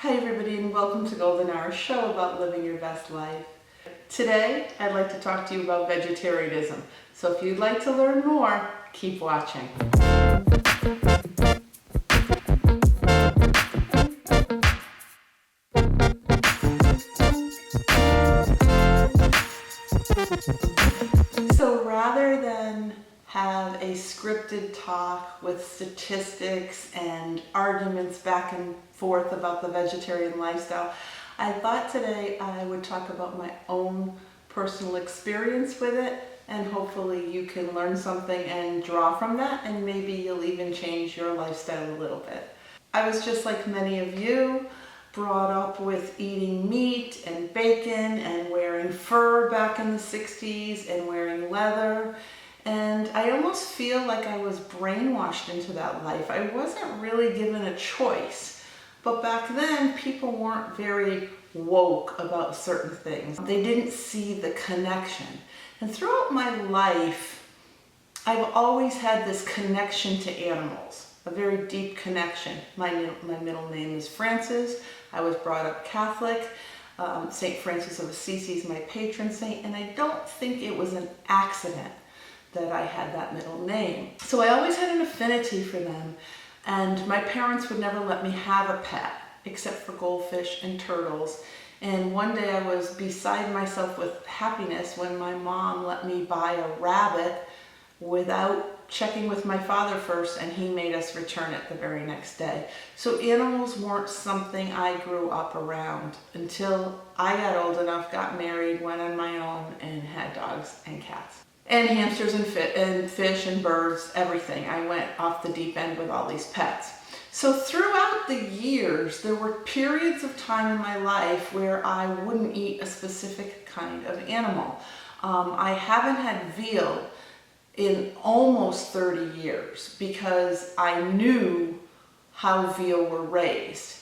Hi everybody, and welcome to Golden Hour, show about living your best life. Today I'd like to talk to you about vegetarianism. So if you'd like to learn more, keep watching. So rather than have a scripted talk with statistics and arguments back and forth about the vegetarian lifestyle, I thought today I would talk about my own personal experience with it, and hopefully you can learn something and draw from that, and maybe you'll even change your lifestyle a little bit. I was just like many of you, brought up with eating meat and bacon and wearing fur back in the 60s and wearing leather. And I almost feel like I was brainwashed into that life. I wasn't really given a choice. But back then, people weren't very woke about certain things. They didn't see the connection. And throughout my life, I've always had this connection to animals, a very deep connection. My middle name is Frances. I was brought up Catholic. St. Francis of Assisi is my patron saint, and I don't think it was an accident that I had that middle name. So I always had an affinity for them, and my parents would never let me have a pet except for goldfish and turtles. And one day I was beside myself with happiness when my mom let me buy a rabbit without checking with my father first, and he made us return it the very next day. So animals weren't something I grew up around until I got old enough, got married, went on my own, and had dogs and cats. And hamsters and fish and birds, everything. I went off the deep end with all these pets. So throughout the years, there were periods of time in my life where I wouldn't eat a specific kind of animal. I haven't had veal in almost 30 years because I knew how veal were raised.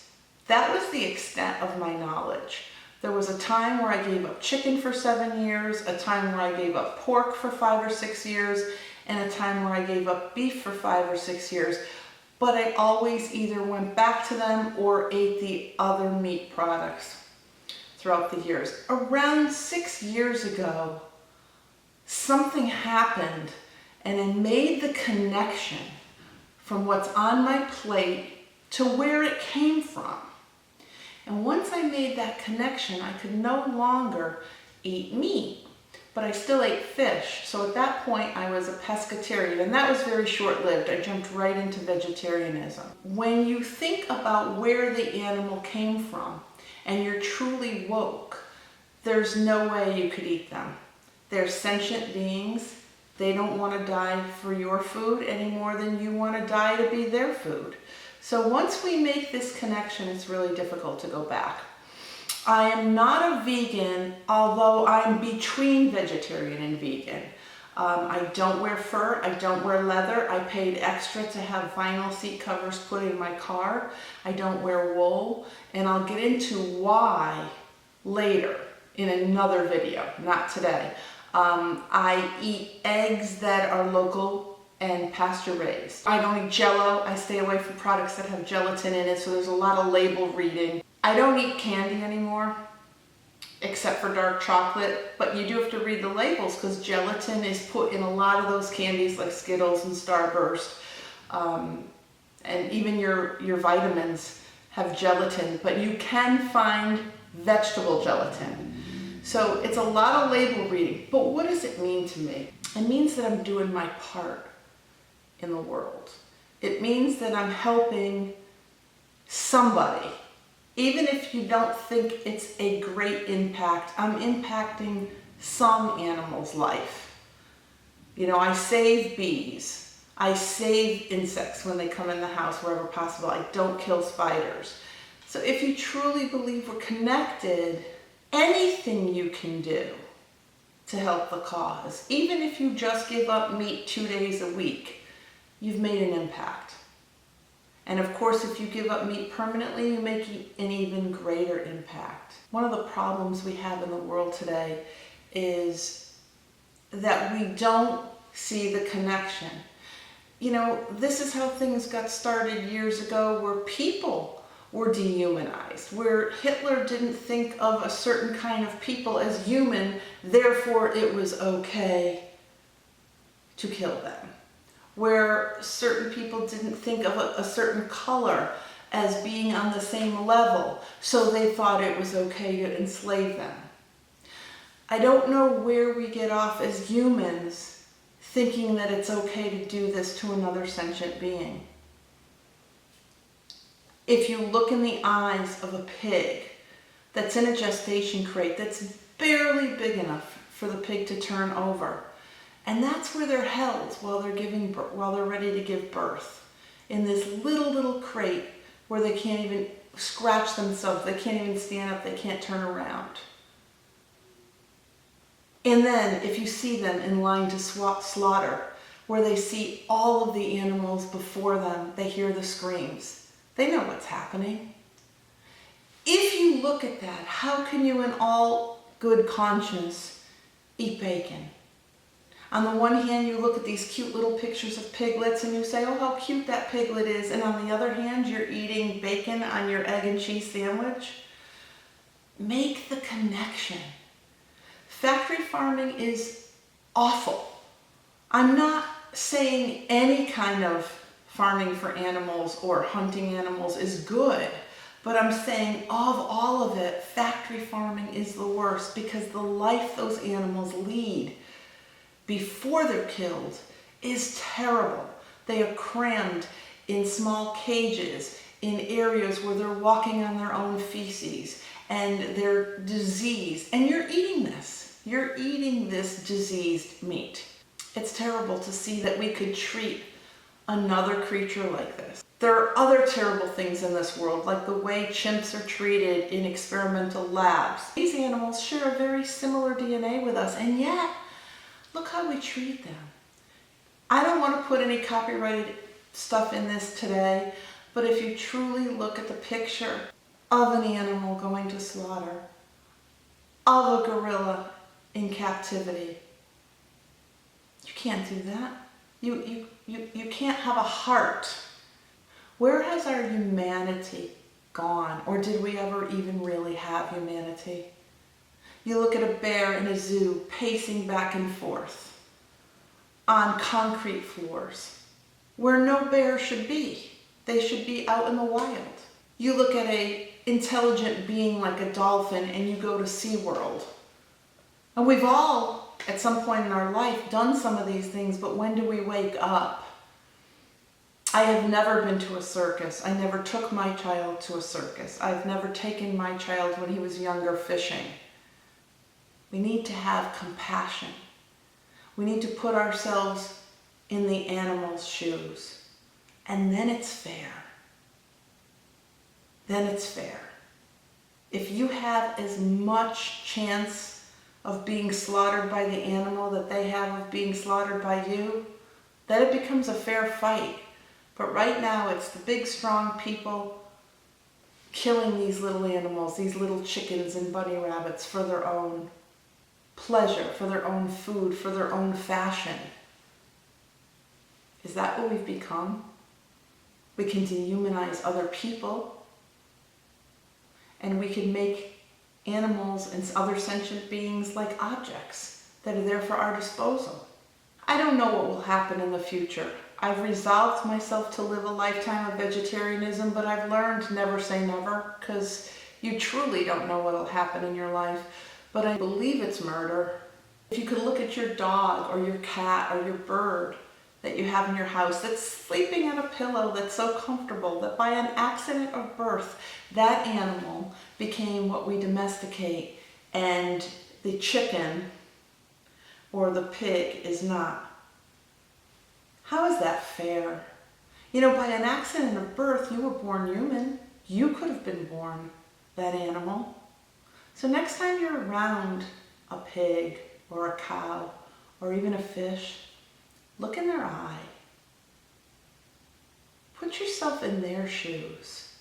That was the extent of my knowledge. There was a time where I gave up chicken for 7 years, a time where I gave up pork for 5 or 6 years, and a time where I gave up beef for 5 or 6 years. But I always either went back to them or ate the other meat products throughout the years. Around 6 years ago, something happened, and it made the connection from what's on my plate to where it came from. And once I made that connection, I could no longer eat meat, but I still ate fish. So at that point, I was a pescatarian, and that was very short-lived. I jumped right into vegetarianism. When you think about where the animal came from, and you're truly woke, there's no way you could eat them. They're sentient beings. They don't want to die for your food any more than you want to die to be their food. So once we make this connection, it's really difficult to go back. I am not a vegan, although I'm between vegetarian and vegan. I don't wear fur, I don't wear leather. I paid extra to have vinyl seat covers put in my car. I don't wear wool, and I'll get into why later in another video, not today. I eat eggs that are local and pasture raised. I don't eat Jell-O. I stay away from products that have gelatin in it, so there's a lot of label reading. I don't eat candy anymore, except for dark chocolate, but you do have to read the labels because gelatin is put in a lot of those candies like Skittles and Starburst, and even your vitamins have gelatin, but you can find vegetable gelatin. So it's a lot of label reading, but what does it mean to me? It means that I'm doing my part in the world. It means that I'm helping somebody. Even if you don't think it's a great impact, I'm impacting some animal's life. You know, I save bees. I save insects when they come in the house wherever possible. I don't kill spiders. So if you truly believe we're connected, anything you can do to help the cause, even if you just give up meat 2 days a week, you've made an impact. And of course, if you give up meat permanently, you make an even greater impact. One of the problems we have in the world today is that we don't see the connection. You know, this is how things got started years ago, where people were dehumanized, where Hitler didn't think of a certain kind of people as human, therefore it was okay to kill them. Where certain people didn't think of a certain color as being on the same level, so they thought it was okay to enslave them. I don't know where we get off as humans thinking that it's okay to do this to another sentient being. If you look in the eyes of a pig that's in a gestation crate that's barely big enough for the pig to turn over, and that's where they're held while they're ready to give birth, in this little crate where they can't even scratch themselves, they can't even stand up, they can't turn around. And then if you see them in line to slaughter, where they see all of the animals before them, they hear the screams. They know what's happening. If you look at that, how can you in all good conscience eat bacon? On the one hand, you look at these cute little pictures of piglets and you say, oh, how cute that piglet is. And on the other hand, you're eating bacon on your egg and cheese sandwich. Make the connection. Factory farming is awful. I'm not saying any kind of farming for animals or hunting animals is good, but I'm saying of all of it, factory farming is the worst, because the life those animals lead before they're killed is terrible. They are crammed in small cages, in areas where they're walking on their own feces, and they're diseased. And you're eating this. You're eating this diseased meat. It's terrible to see that we could treat another creature like this. There are other terrible things in this world, like the way chimps are treated in experimental labs. These animals share a very similar DNA with us, and yet, look how we treat them. I don't want to put any copyrighted stuff in this today, but if you truly look at the picture of an animal going to slaughter, of a gorilla in captivity, you can't do that. You can't have a heart. Where has our humanity gone? Or did we ever even really have humanity? You look at a bear in a zoo pacing back and forth on concrete floors where no bear should be. They should be out in the wild. You look at an intelligent being like a dolphin and you go to SeaWorld. And we've all, at some point in our life, done some of these things, but when do we wake up? I have never been to a circus. I never took my child to a circus. I've never taken my child when he was younger fishing. We need to have compassion. We need to put ourselves in the animal's shoes. And then it's fair. Then it's fair. If you have as much chance of being slaughtered by the animal that they have of being slaughtered by you, then it becomes a fair fight. But right now it's the big, strong people killing these little animals, these little chickens and bunny rabbits for their own pleasure, for their own food, for their own fashion. Is that what we've become? We can dehumanize other people, and we can make animals and other sentient beings like objects that are there for our disposal. I don't know what will happen in the future. I've resolved myself to live a lifetime of vegetarianism, but I've learned never say never, because you truly don't know what will happen in your life. But I believe it's murder. If you could look at your dog or your cat or your bird that you have in your house that's sleeping on a pillow that's so comfortable that by an accident of birth, that animal became what we domesticate and the chicken or the pig is not. How is that fair? You know, by an accident of birth, you were born human. You could have been born that animal. So next time you're around a pig or a cow or even a fish, look in their eye. Put yourself in their shoes.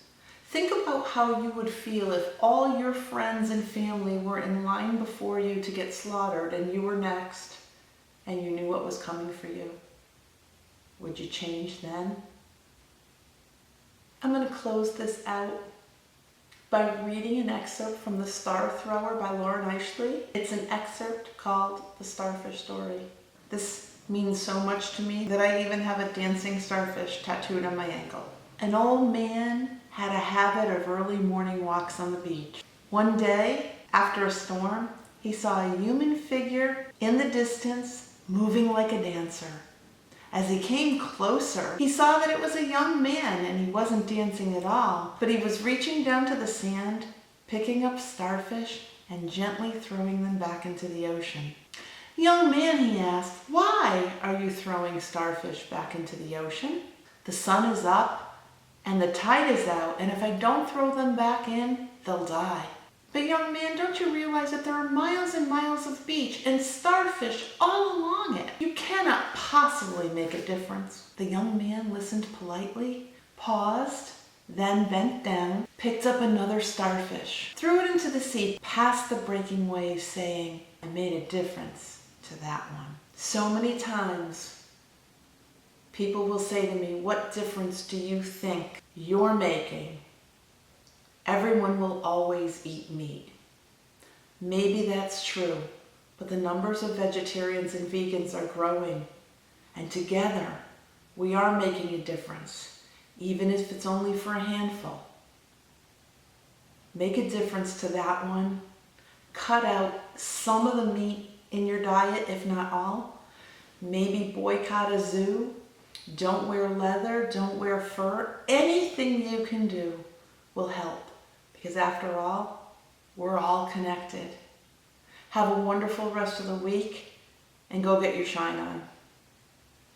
Think about how you would feel if all your friends and family were in line before you to get slaughtered and you were next and you knew what was coming for you. Would you change then? I'm going to close this out by reading an excerpt from The Star Thrower by Lauren Eishley. It's an excerpt called The Starfish Story. This means so much to me that I even have a dancing starfish tattooed on my ankle. An old man had a habit of early morning walks on the beach. One day, after a storm, he saw a human figure in the distance moving like a dancer. As he came closer, he saw that it was a young man and he wasn't dancing at all, but he was reaching down to the sand, picking up starfish and gently throwing them back into the ocean. "Young man," he asked, "why are you throwing starfish back into the ocean? The sun is up and the tide is out, and if I don't throw them back in, they'll die." "But young man, don't you realize that there are miles and miles of beach and starfish all along it? You cannot possibly make a difference." The young man listened politely, paused, then bent down, picked up another starfish, threw it into the sea past the breaking waves, saying, "I made a difference to that one." So many times, people will say to me, "What difference do you think you're making?" Everyone will always eat meat. Maybe that's true, but the numbers of vegetarians and vegans are growing, and together we are making a difference, even if it's only for a handful. Make a difference to that one. Cut out some of the meat in your diet, if not all. Maybe boycott a zoo. Don't wear leather, don't wear fur. Anything you can do will help. Because after all, we're all connected. Have a wonderful rest of the week and go get your shine on.